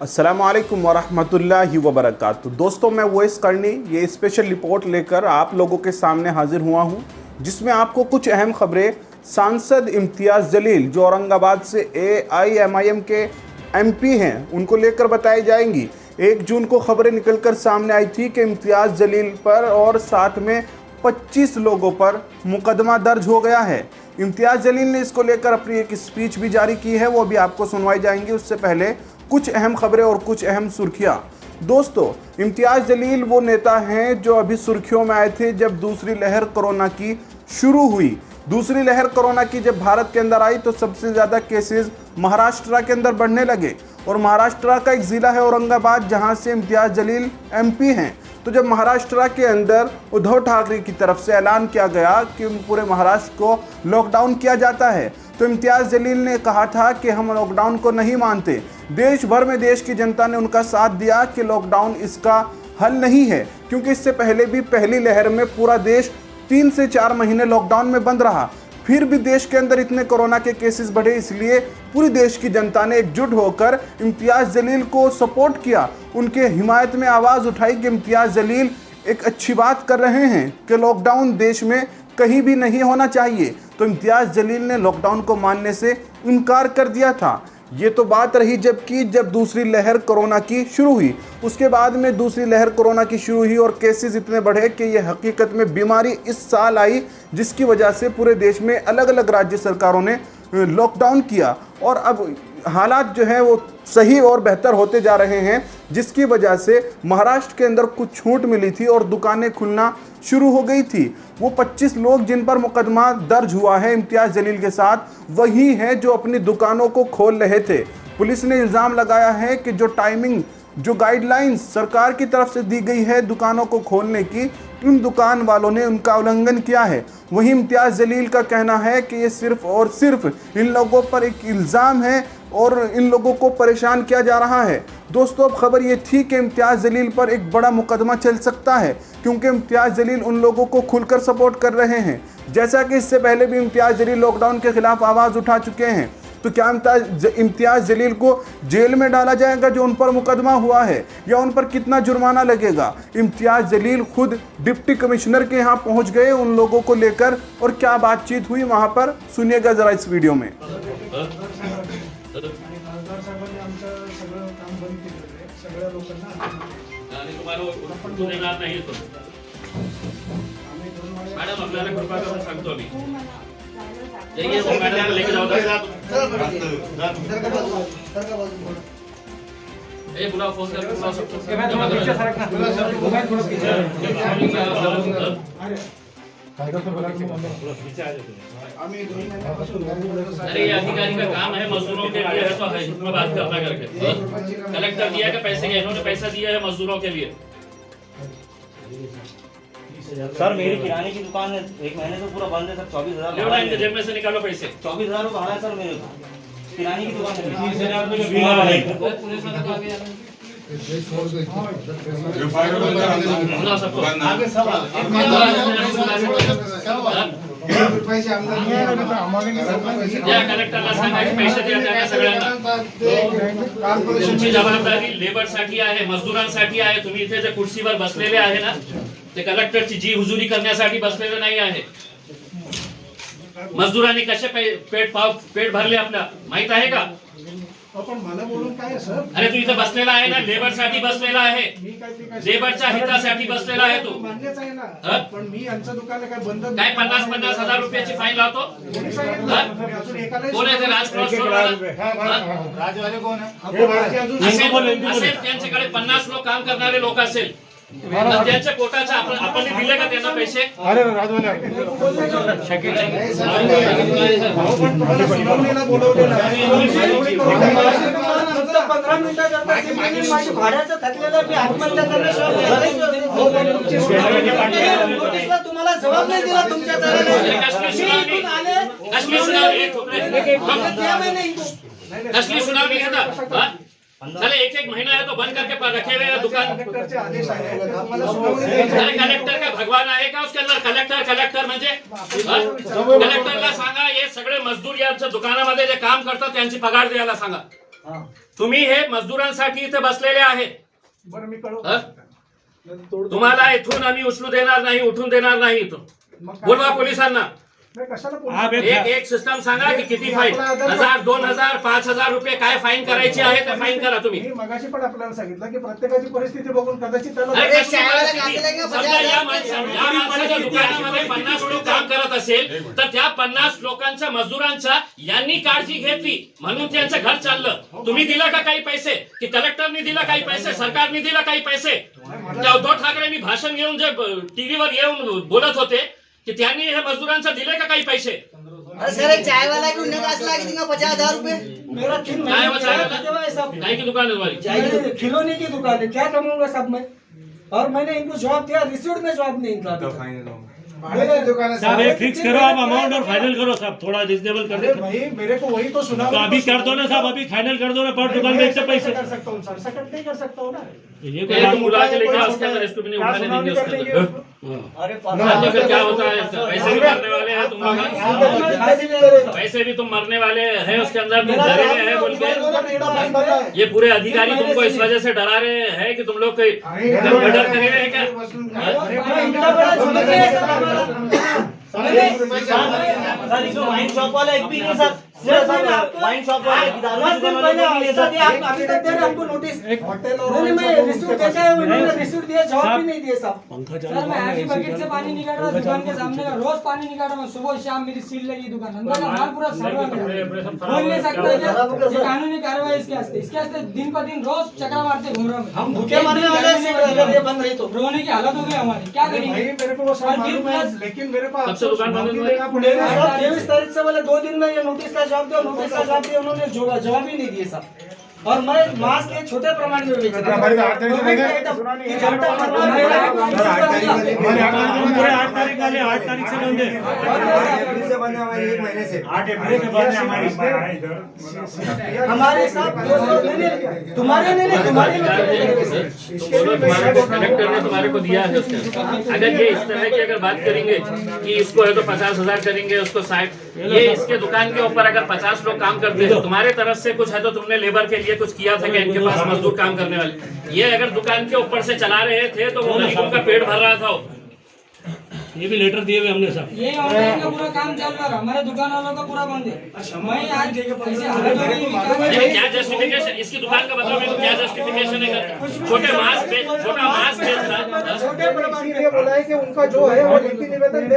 अस्सलामुअलैकुम वरहमतुल्लाहि वबरकातुहू। दोस्तों, मैं वॉइस करनी ये स्पेशल रिपोर्ट लेकर आप लोगों के सामने हाजिर हुआ हूँ, जिसमें आपको कुछ अहम खबरें सांसद इम्तियाज़ जलील जो औरंगाबाद से AIMIM के MP हैं उनको लेकर बताई जाएंगी। 1 जून को खबरें निकलकर सामने आई थी कि इम्तियाज़ जलील पर और साथ में 25 लोगों पर मुकदमा दर्ज हो गया है। इम्तियाज़ जलील ने इसको लेकर अपनी एक स्पीच भी जारी की है, वो भी आपको सुनवाई जाएंगी। उससे पहले कुछ अहम खबरें और कुछ अहम सुर्खियां। दोस्तों, इम्तियाज़ जलील वो नेता हैं जो अभी सुर्खियों में आए थे जब दूसरी लहर कोरोना की शुरू हुई। दूसरी लहर कोरोना की जब भारत के अंदर आई तो सबसे ज़्यादा केसेस महाराष्ट्र के अंदर बढ़ने लगे, और महाराष्ट्र का एक ज़िला है औरंगाबाद जहां से इम्तियाज़ जलील MP हैं। तो जब महाराष्ट्र के अंदर उद्धव ठाकरे की तरफ से ऐलान किया गया कि पूरे महाराष्ट्र को लॉकडाउन किया जाता है, तो इम्तियाज़ जलील ने कहा था कि हम लॉकडाउन को नहीं मानते। देश भर में देश की जनता ने उनका साथ दिया कि लॉकडाउन इसका हल नहीं है, क्योंकि इससे पहले भी पहली लहर में पूरा देश 3 से 4 महीने लॉकडाउन में बंद रहा, फिर भी देश के अंदर इतने कोरोना के केसेस बढ़े। इसलिए पूरी देश की जनता ने एकजुट होकर इम्तियाज़ जलील को सपोर्ट किया, उनके हिमायत में आवाज़ उठाई कि इम्तियाज़ जलील एक अच्छी बात कर रहे हैं कि लॉकडाउन देश में कहीं भी नहीं होना चाहिए। तो इम्तियाज़ जलील ने लॉकडाउन को मानने से इनकार कर दिया था। ये तो बात रही जब दूसरी लहर कोरोना की शुरू हुई। उसके बाद में दूसरी लहर कोरोना की शुरू हुई और केसेस इतने बढ़े कि ये हकीकत में बीमारी इस साल आई, जिसकी वजह से पूरे देश में अलग अलग राज्य सरकारों ने लॉकडाउन किया, और अब हालात जो हैं वो सही और बेहतर होते जा रहे हैं, जिसकी वजह से महाराष्ट्र के अंदर कुछ छूट मिली थी और दुकानें खुलना शुरू हो गई थी। वो 25 लोग जिन पर मुकदमा दर्ज हुआ है इम्तियाज़ जलील के साथ, वही हैं जो अपनी दुकानों को खोल रहे थे। पुलिस ने इल्ज़ाम लगाया है कि जो टाइमिंग, जो गाइडलाइंस सरकार की तरफ से दी गई है दुकानों को खोलने की, उन दुकान वालों ने उनका उल्लंघन किया है। वहीं इम्तियाज़ जलील का कहना है कि ये सिर्फ और सिर्फ इन लोगों पर एक इल्ज़ाम है और इन लोगों को परेशान किया जा रहा है। दोस्तों, अब खबर ये थी कि इम्तियाज़ जलील पर एक बड़ा मुकदमा चल सकता है, क्योंकि इम्तियाज़ जलील उन लोगों को खुलकर सपोर्ट कर रहे हैं। जैसा कि इससे पहले भी इम्तियाज़ जलील लॉकडाउन के खिलाफ आवाज़ उठा चुके हैं। तो क्या इम्तियाज़ जलील को जेल में डाला जाएगा जो उन पर मुकदमा हुआ है, या उन पर कितना जुर्माना लगेगा? इम्तियाज़ जलील खुद डिप्टी कमिश्नर के यहाँ पहुँच गए उन लोगों को लेकर, और क्या बातचीत हुई वहाँ पर, सुनिएगा ज़रा इस वीडियो में। मॅडम आपल्याला कृपा करून सांगतो मी जाइए वो मैडम को लेके जाओ ए बुलाओ फोन करके बुलाओ सबको पीछे सरकना मोबाइल थोड़ा पीछे अरे ये अधिकारी का काम है मजदूरों के लिए है तो है इसमें बात करना करके कलेक्टर दिया के पैसे के इन्होंने पैसा दिया है मजदूरों के लिए। सर मेरी किराने की दुकान है, 1 महीने तो पूरा बंद है सर। 24,000 लेना इनके जेब में से निकालो पैसे। 24,000 रुपये भाड़ा है सर मेरे किराने की दुकान है। 30,000 रुपये का बीमा है। पुलिस वाला तो आगे बुला सबको आगे सब या कलेक्टरला सांगा की पैसे द्या त्या सगळ्यांना। तुमची जबाबदारी लेबरसाठी आहे, मजदूरांसाठी आहे। तुम्ही इथे जे कुर्सीवर बसलेले आहे ना, ते कलेक्टरची जी हुजुरी करण्यासाठी बसलेले नाही आहे। मजदूरांनी कसे पेट भरले आपला माहित आहे का? आपण मला बोलून काय सर? अरे तू इथे बसलेला आहे ना, लेबरसाठी बसलेला आहे, लेबरच्या हितासाठी बसलेला आहे तू। मान्यच आहे ना, पण मी यांचं दुकान काय बंद काय 50-50 हजार रुपयाची फाईन लावतो? कोण आहे ते राज क्रॉस राजवाले कोण आहे? असेल त्यांच्याकडे 50 लोक काम करणारे लोक असेल, त्यांच्या पोटाचा आपण दिले का त्यांना पैसे? अरे राजवाले बोलवलेला 15 मिनिटं माझी भाड्याचं थकलेलं मी आत्महत्या करण्याशिवाय तुम्हाला जबाब नाही दिला तुमच्या असली सुनावणी घेता चले 1-1 महीना है तो बंद करके रखे हुए दुकान। अरे कलेक्टर का भगवान आहे का उसके अंदर? कलेक्टर म्हणजे कलेक्टरला सांगा हे सगळे मजदूर या दुकानामध्ये जे काम करतात त्यांची पगार द्यायला सांगा। तुम्ही हे मजदुरांसाठी इथे बसलेले आहे. बरं मी कळव हं? तुम्हाला इथून आम्ही उचलू देणार नाही, उठून देणार नाही. इथून बोलवा पोलिसांना. कशाला एक सिस्टम सांगा की किती फाईन, 1000, 2000, 5000 रुपये काय फाईन करायची आहे ते फाईन करा तुम्ही. मी मगाशी पण आपल्याला सांगितलं की प्रत्येकाची परिस्थिती बघून कदाचित त्याला अरे कशी परिस्थिती? समजा या माणसाच्या दुकानामध्ये 50 लोक काम करत असेल तर त्या 50 लोकांच्या मजदुरांच्या यांनी काळजी घेतली म्हणून त्यांचं घर चाललं. तुम्ही दिला का काही पैसे? की कलेक्टरनी दिला काही पैसे? सरकारने दिला काही पैसे? त्या उद्धव ठाकरेंनी भाषण घेऊन जे टीव्हीवर येऊन बोलत होते कि त्यांनी हे मजदुरांचं दिले का काही पैसे? अरे सर एक चाय वाला की उन्हें काश लागी देंगे 50,000 रुपए मेरा 3 चाय महीने वाला खाते हुए सब चाय की दुकान है तुम्हारी? चाय खिलौने की दुकान है, क्या कमाऊंगा सब मैं? और मैंने इनको जॉब दिया, रिसीव्ड में जॉब नहीं निकला। साहब एक फिक्स करो आप अमाउंट और फाइनल करो साहब, थोड़ा रिजनेबल कर दो भाई मेरे को वही तो सुना। तो अभी कर दो ना साहब, अभी फाइनल कर दो ना पर दुकान पे इतने पैसे कर सकता हूँ सर, सकट नहीं कर सकता हूँ ना। ये ये तुम बुला के लेके आओ, उसके अंदर इसको भी नहीं उठाने देंगे उसके अंदर। अरे तो फिर क्या होता है? पैसे भी मरने वाले हैं तुम लोग, पैसे भी तुम मरने वाले हैं उसके अंदर, तुम डरे हुए हैं बोल के। ये पूरे अधिकारी तुमको इस वजह से डरा रहे हैं कि तुम लोग कोई मर्डर करे हैं क्या? सर इसमें वाइन शॉप वाला एक भी नहीं सर, वाइन शॉप वाले दारू की दुकान वाले भी नहीं सर। आप अभी तक दे रहे हमको नोटिस। नहीं मैं रिसीव देता है, उन्होंने रिसीव दिया, जवाब भी नहीं दिए साहब। सर मैं आगे बकेट से पानी निकाल रहा दुकान के सामने का, रोज पानी निकाल रहा हूँ, सुबह शाम मेरी सील लगी दुकान, अंदर का माल पूरा सड़ा मेरा। बोल नहीं सकता क्या? ये कानूनी कार्रवाई इसके वास्ते दिन पर दिन रोज चक्कर मारते घूम रहा हूँ। हम भूखे मरने वाले हैं अगर ये बंद रही तो। रोने की हालत हो गई हमारी, क्या करेंगे? मेरे को वो सब मालूम है, लेकिन मेरे को कब से दुकान बंद हुई? पड़ेगा। 23 तारीख से वाले 2 दिन में ये नोटिस का जवाब दिया, नोटिस का जवाब दिया, उन्होंने जवाब ही नहीं दिए साहब। और मैं मास्क के छोटे प्रमाण में बेच रहा पूरे 8 तारीख वाले 8 तारीख से बंद है, 1 महीने से 8 अप्रैल के बाद हमारी हमारे साथ 200 नहीं, तुम्हारे नहीं, तुम्हारे कलेक्टर ने तुम्हारे को दिया है उसके अंदर। अगर ये इस तरह की अगर बात करेंगे कि इसको है तो 50,000 करेंगे, उसको 60, ये इसके दुकान के ऊपर अगर 50 लोग काम करते हैं, तुम्हारे तरफ से कुछ है तो तुमने लेबर के लिए कुछ किया था कि इनके पास मजदूर काम करने वाले, ये अगर दुकान के ऊपर से चला रहे थे तो वो गरीबों का पेट भर रहा था। ये भी लेटर दिए हुए हमने साहब। ये ऑनलाइन का पूरा काम चल रहा है, हमारे दुकान वालों का पूरा बंद है। मैं आज ऐसे हालत हो गई, लेकिन क्या जस्टिफिकेशन इसकी दुकान का बताओ मेरे को, क्या जस्टिफिकेशन है? छोटा मास्क बेचता छोटे प्रमाण के लिए बोला है कि उनका जो है वो लिखित निवेदन दे।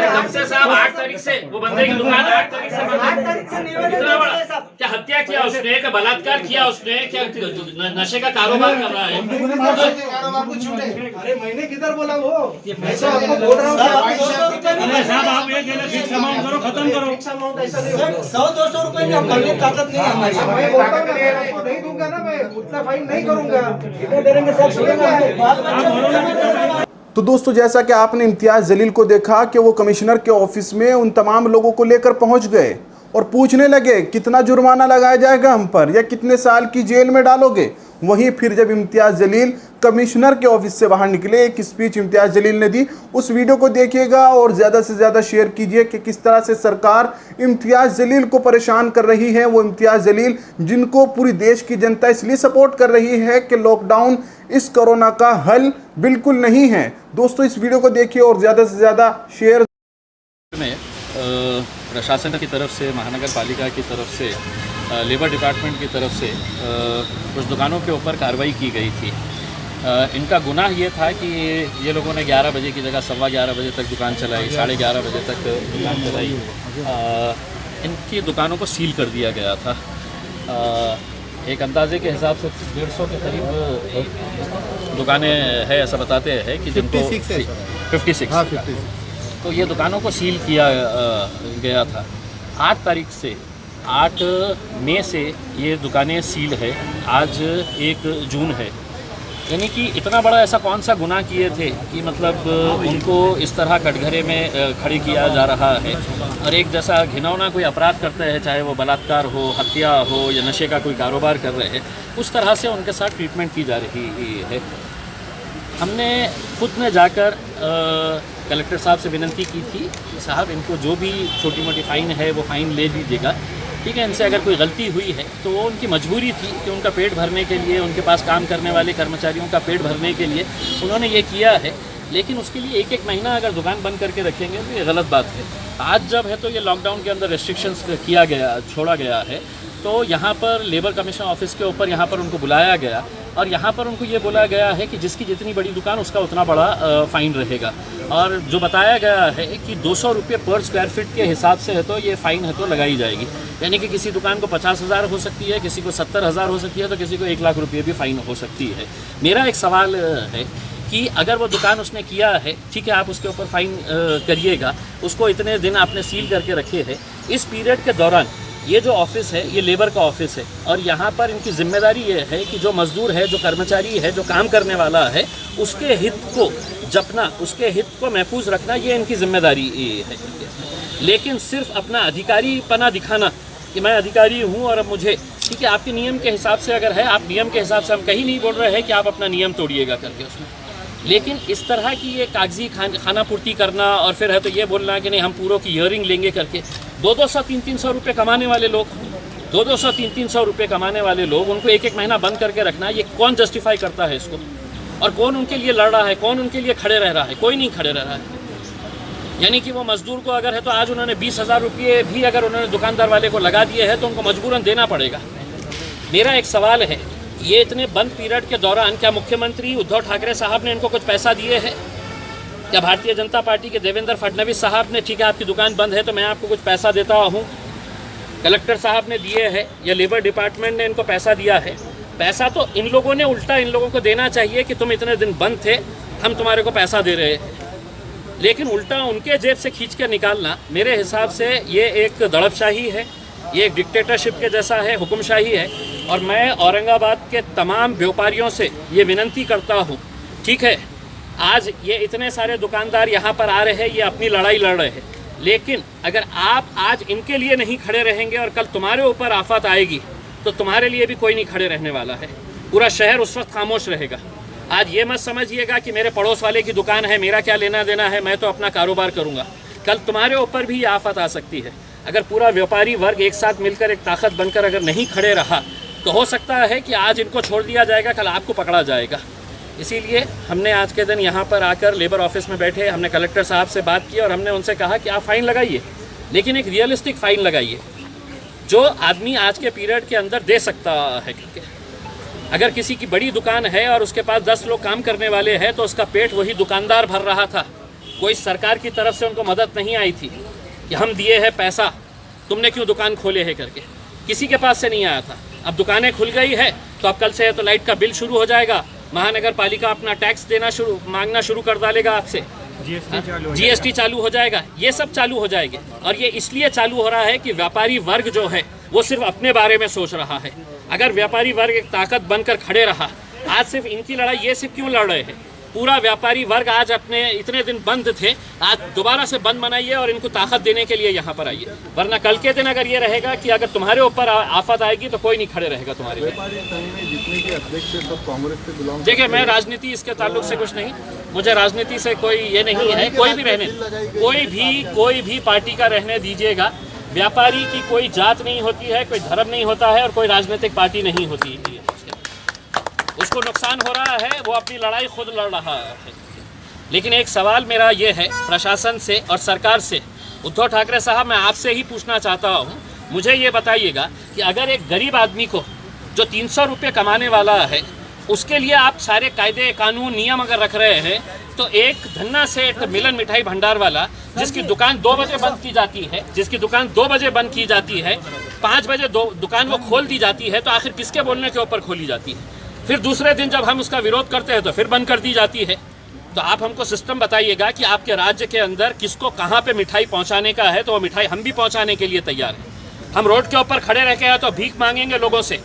कब से साहब 8 तारीख से वो बंदे की दुकान 8 तारीख से बंद है। 8 तारीख से निवेदन इतना बड़ा दिया साहब। क्या हत्या किया उसने, क्या बलात्कार किया उसने, क्या नशे का कारोबार कर रहा है? अरे मैंने किधर बोला वो, मैं तो आपको बोल रहा हूँ अरे साहब आप ये कहना फिक्स अमाउंट करो, खत्म करो। 100-200 रुपए की हमने ताकत नहीं है हमारी। मैं बोलता हूँ ना, आपको नहीं दूंगा ना, मैं उतना फाइन नहीं करूंगा। इतने देंगे सब सुनेंगे। तो दोस्तों जैसा कि आपने इम्तियाज़ जलील को देखा कि वो कमिश्नर के ऑफिस में उन तमाम लोगों को लेकर पहुंच गए और पूछने लगे कितना जुर्माना लगाया जाएगा हम पर या कितने साल की जेल में डालोगे। वहीं फिर जब इम्तियाज़ जलील कमिश्नर के ऑफिस से बाहर निकले, एक स्पीच इम्तियाज़ जलील ने दी, उस वीडियो को देखिएगा और ज़्यादा से ज़्यादा शेयर कीजिए कि किस तरह से सरकार इम्तियाज़ जलील को परेशान कर रही है। वो इम्तियाज़ जलील जिनको पूरी देश की जनता इसलिए सपोर्ट कर रही है कि लॉकडाउन इस कोरोना का हल बिल्कुल नहीं है। दोस्तों इस वीडियो को देखिए और ज़्यादा से ज़्यादा शेयर में प्रशासन की तरफ से, महानगर पालिका की तरफ से, लेबर डिपार्टमेंट की तरफ से कुछ दुकानों के ऊपर कार्रवाई की गई थी। इनका गुनाह ये था कि ये लोगों ने 11 बजे की जगह 11:15 बजे तक दुकान चलाई, 11:30 बजे तक दुकान चलाई। इनकी दुकानों को सील कर दिया गया था। एक अंदाजे के हिसाब से 150 के करीब दुकानें हैं ऐसा बताते हैं कि जिनको 56 तो ये दुकानों को सील किया गया था। 8 तारीख से 8 मई से ये दुकानें सील है, आज 1 जून है। यानी कि इतना बड़ा ऐसा कौन सा गुनाह किए थे कि मतलब उनको इस तरह कटघरे में खड़े किया जा रहा है और एक जैसा घिनौना कोई अपराध करते हैं, चाहे वो बलात्कार हो, हत्या हो या नशे का कोई कारोबार कर रहे हैं, उस तरह से उनके साथ ट्रीटमेंट की जा रही है। हमने खुद में जाकर कलेक्टर साहब से विनती की थी कि साहब इनको जो भी छोटी मोटी फ़ाइन है वो फ़ाइन ले लीजिएगा, ठीक है, इनसे अगर कोई गलती हुई है तो वो उनकी मजबूरी थी कि उनका पेट भरने के लिए, उनके पास काम करने वाले कर्मचारियों का पेट भरने के लिए उन्होंने ये किया है। लेकिन उसके लिए एक एक महीना अगर दुकान बंद करके रखेंगे तो ये गलत बात है। आज जब है तो ये लॉकडाउन के अंदर रेस्ट्रिक्शंस किया गया, छोड़ा गया है, तो यहाँ पर लेबर कमीशन ऑफिस के ऊपर यहाँ पर उनको बुलाया गया और यहाँ पर उनको ये बोला गया है कि जिसकी जितनी बड़ी दुकान उसका उतना बड़ा फ़ाइन रहेगा। और जो बताया गया है कि 200 रुपये पर स्क्वायर फीट के हिसाब से है तो ये फ़ाइन है तो लगाई जाएगी। यानी कि किसी दुकान को 50,000 हो सकती है, किसी को 70,000 हो सकती है, तो किसी को 1 लाख रुपये भी फ़ाइन हो सकती है। मेरा एक सवाल है कि अगर वो दुकान उसने किया है, ठीक है, आप उसके ऊपर फ़ाइन करिएगा, उसको इतने दिन आपने सील करके रखे हैं। इस पीरियड के दौरान ये जो ऑफिस है ये लेबर का ऑफिस है और यहाँ पर इनकी जिम्मेदारी ये है कि जो मजदूर है, जो कर्मचारी है, जो काम करने वाला है, उसके हित को जपना, उसके हित को महफूज रखना, ये इनकी जिम्मेदारी है। लेकिन सिर्फ अपना अधिकारीपना दिखाना कि मैं अधिकारी हूँ और अब मुझे, ठीक है, आपके नियम के हिसाब से अगर है, आप नियम के हिसाब से, हम कहीं नहीं बोल रहे हैं कि आप अपना नियम तोड़िएगा करके उसमें, लेकिन इस तरह की ये कागजी खाना पूर्ति करना और फिर है तो ये बोलना कि नहीं हम पूरों की हियरिंग लेंगे करके, 200-300 रुपये कमाने वाले लोग, 200-300 रुपये कमाने वाले लोग, उनको एक एक महीना बंद करके रखना, ये कौन जस्टिफाई करता है इसको? और कौन उनके लिए लड़ रहा है, कौन उनके लिए खड़े रह रहा है? कोई नहीं खड़े रह रहा है। यानी कि वो मजदूर को अगर है तो आज उन्होंने 20,000 रुपये भी अगर उन्होंने दुकानदार वाले को लगा दिए हैं तो उनको मजबूरन देना पड़ेगा। मेरा एक सवाल है, ये इतने बंद पीरियड के दौरान क्या मुख्यमंत्री उद्धव ठाकरे साहब ने इनको कुछ पैसा दिए हैं? क्या भारतीय जनता पार्टी के देवेंद्र फडणवीस साहब ने, ठीक है आपकी दुकान बंद है तो मैं आपको कुछ पैसा देता हूँ, कलेक्टर साहब ने दिए हैं या लेबर डिपार्टमेंट ने इनको पैसा दिया है? पैसा तो इन लोगों ने उल्टा इन लोगों को देना चाहिए कि तुम इतने दिन बंद थे, हम तुम्हारे को पैसा दे रहे हैं, लेकिन उल्टा उनके जेब से खींच कर निकालना मेरे हिसाब से ये एक दड़पशाही है, ये एक डिक्टेटरशिप के जैसा है, हुक्मशाही है। और मैं औरंगाबाद के तमाम व्यापारियों से ये विनंती करता हूँ, ठीक है, आज ये इतने सारे दुकानदार यहाँ पर आ रहे हैं, ये अपनी लड़ाई लड़ रहे हैं, लेकिन अगर आप आज इनके लिए नहीं खड़े रहेंगे और कल तुम्हारे ऊपर आफत आएगी तो तुम्हारे लिए भी कोई नहीं खड़े रहने वाला है। पूरा शहर उस वक्त खामोश रहेगा। आज ये मत समझिएगा कि मेरे पड़ोस वाले की दुकान है, मेरा क्या लेना देना है, मैं तो अपना कारोबार करूँगा। कल तुम्हारे ऊपर भी ये आफत आ सकती है। अगर पूरा व्यापारी वर्ग एक साथ मिलकर एक ताकत बनकर अगर नहीं खड़े रहा तो हो सकता है कि आज इनको छोड़ दिया जाएगा, कल आपको पकड़ा जाएगा। इसीलिए हमने आज के दिन यहाँ पर आकर लेबर ऑफिस में बैठे, हमने कलेक्टर साहब से बात की और हमने उनसे कहा कि आप फ़ाइन लगाइए, लेकिन एक रियलिस्टिक फ़ाइन लगाइए जो आदमी आज के पीरियड के अंदर दे सकता है। अगर किसी की बड़ी दुकान है और उसके पास 10 लोग काम करने वाले हैं तो उसका पेट वही दुकानदार भर रहा था, कोई सरकार की तरफ से उनको मदद नहीं आई थी कि हम दिए हैं पैसा, तुमने क्यों दुकान खोले है करके, किसी के पास से नहीं आया था। अब दुकानें खुल गई है तो अब कल से तो लाइट का बिल शुरू हो जाएगा, महानगर पालिका अपना टैक्स देना मांगना शुरू कर डालेगा आपसे, जीएसटी चालू हो जाएगा, ये सब चालू हो जाएंगे। और ये इसलिए चालू हो रहा है कि व्यापारी वर्ग जो है वो सिर्फ अपने बारे में सोच रहा है। अगर व्यापारी वर्ग एक ताकत बनकर खड़े रहा, आज सिर्फ इनकी लड़ाई, ये सिर्फ क्यों लड़ रहे हैं, पूरा व्यापारी वर्ग आज अपने इतने दिन बंद थे, आज दोबारा से बंद बनाइए और इनको ताकत देने के लिए यहाँ पर आइए। वरना कल के दिन अगर ये रहेगा कि अगर तुम्हारे ऊपर आफत आएगी तो कोई नहीं खड़े रहेगा तुम्हारे लिए। देखिए, मैं राजनीति इसके ताल्लुक से कुछ नहीं, मुझे राजनीति से कोई ये नहीं है, कोई भी रहने, कोई भी पार्टी का रहने दीजिएगा। व्यापारी की कोई जात नहीं होती है, कोई धर्म नहीं होता है और कोई राजनीतिक पार्टी नहीं होती है। उसको नुकसान हो रहा है, वो अपनी लड़ाई खुद लड़ रहा है। लेकिन एक सवाल मेरा ये है प्रशासन से और सरकार से, उद्धव ठाकरे साहब मैं आपसे ही पूछना चाहता हूँ, मुझे ये बताइएगा कि अगर एक गरीब आदमी को जो 300 रुपये कमाने वाला है उसके लिए आप सारे कायदे कानून नियम अगर रख रहे हैं, तो एक धन्ना सेठ मिलन मिठाई भंडार वाला जिसकी दुकान 2 बजे बंद की जाती है, जिसकी दुकान 2 बजे बंद की जाती है, 5 बजे दुकान वो खोल दी जाती है, तो आखिर किसके बोलने के ऊपर खोली जाती है? फिर दूसरे दिन जब हम उसका विरोध करते हैं तो फिर बंद कर दी जाती है। तो आप हमको सिस्टम बताइएगा कि आपके राज्य के अंदर किसको कहाँ पे मिठाई पहुँचाने का है, तो वो मिठाई हम भी पहुँचाने के लिए तैयार हैं। हम रोड के ऊपर खड़े रह के हैं तो भीख मांगेंगे लोगों से,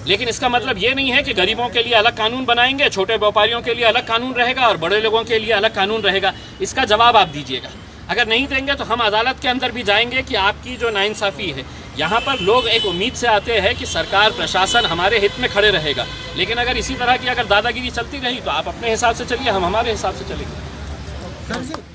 लेकिन इसका मतलब ये नहीं है कि गरीबों के लिए अलग कानून बनाएंगे, छोटे व्यापारियों के लिए अलग कानून रहेगा और बड़े लोगों के लिए अलग कानून रहेगा। इसका जवाब आप दीजिएगा। अगर नहीं देंगे तो हम अदालत के अंदर भी जाएंगे कि आपकी जो नाइंसाफ़ी है। यहाँ पर लोग एक उम्मीद से आते हैं कि सरकार प्रशासन हमारे हित में खड़े रहेगा, लेकिन अगर इसी तरह की अगर दादागिरी चलती रही तो आप अपने हिसाब से चलिए, हम हमारे हिसाब से चलेंगे।